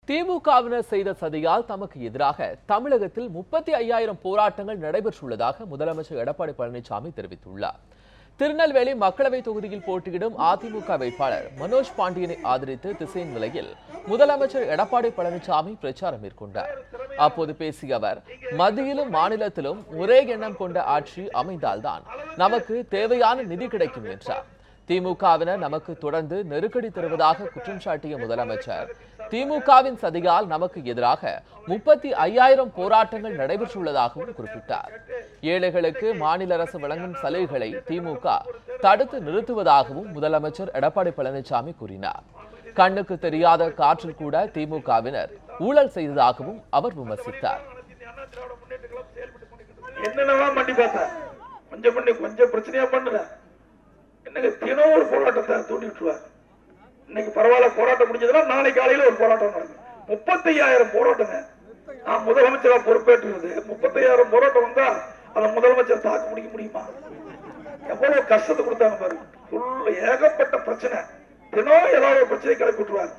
திமுகவினர் செய்த சதியால் தமக்கு எதிராக தமிழகத்தில் 35,000 போராட்டங்கள் நடைபெற்றுள்ளதாக முதலமைச்சர் எடப்பாடி பழனிசாமி தெரிவித்துள்ளார். திருநெல்வேலி மக்களவை தொகுதியில் போட்டியிடும் அதிமுக வேட்பாளர் மனோஜ் பாண்டியனை ஆதரித்து திசையின் நிலையில் முதலமைச்சர் எடப்பாடி பழனிசாமி பிரச்சாரம் மேற்கொண்டார். அப்போது பேசிய அவர், மத்தியிலும் மாநிலத்திலும் ஒரே எண்ணம் கொண்ட ஆட்சி அமைந்தால்தான் நமக்கு தேவையான நிதி கிடைக்கும் என்றார். திமுகவினர் நமக்கு தொடர்ந்து நெருக்கடி தருவதாக குற்றம் சாட்டிய முதலமைச்சர், திமுகவின் சதியால் நமக்கு எதிராக 35,000 போராட்டங்கள் நடைபெற்றுள்ளதாகவும் குறிப்பிட்டார். ஏழைகளுக்கு மாநில அரசு வழங்கும் சலுகைகளை திமுக தடுத்து நிறுத்துவதாகவும் முதலமைச்சர் எடப்பாடி பழனிசாமி கூறினார். கண்ணுக்கு தெரியாத காற்றில் கூட திமுகவினர் ஊழல் செய்ததாகவும் அவர் விமர்சித்தார். கொஞ்சம் பிரச்சனையா பண்ணல, தினம் ஒரு போராட்டத்தை தூண்டி விட்டுருவார். இன்னைக்கு பரவாயில்ல, போராட்டம் முடிஞ்சதுன்னா நாளை காலையில ஒரு போராட்டம் நடக்கும். 35,000 போராட்டங்க. நான் முதலமைச்சரா பொறுப்பேற்றது 35,000 போராட்டம் வந்தா அதை முதலமைச்சர் தாக்கு முடிக்க முடியுமா? எவ்வளவு கஷ்டத்தை கொடுத்தாங்க பாருங்க. ஏகப்பட்ட பிரச்சனை, தினம் ஏதாவது ஒரு பிரச்சனை கிளப்பி விட்டுருவார்.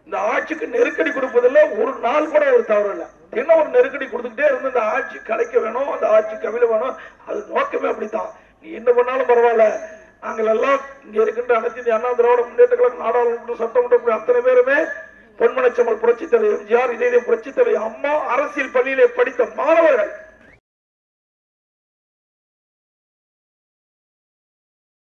இந்த ஆட்சிக்கு நெருக்கடி கொடுப்பதில்ல ஒரு நாள் கூட ஒரு தவறு இல்லை. தினம் ஒரு நெருக்கடி கொடுத்துக்கிட்டே இருந்து இந்த ஆட்சி கலைக்க வேணும், அந்த ஆட்சி கவிழ வேணும். அது நோக்கமே அப்படித்தான். நீ என்ன பண்ணாலும் பரவாயில்ல, நாங்கள் எல்லாம் இங்க இருக்கின்ற அனைத்து இந்திய அண்ணா திராவிட முன்னேற்ற கழகம் நாடாளுமன்ற சட்டமன்ற அத்தனை பேருமே பொன்மனச்செம்மல் புரட்சித் தலைவர் எம்ஜிஆர், இதே புரட்சித் தலைவர் அம்மா அரசியல் பள்ளியிலே படித்த மாணவர்கள்.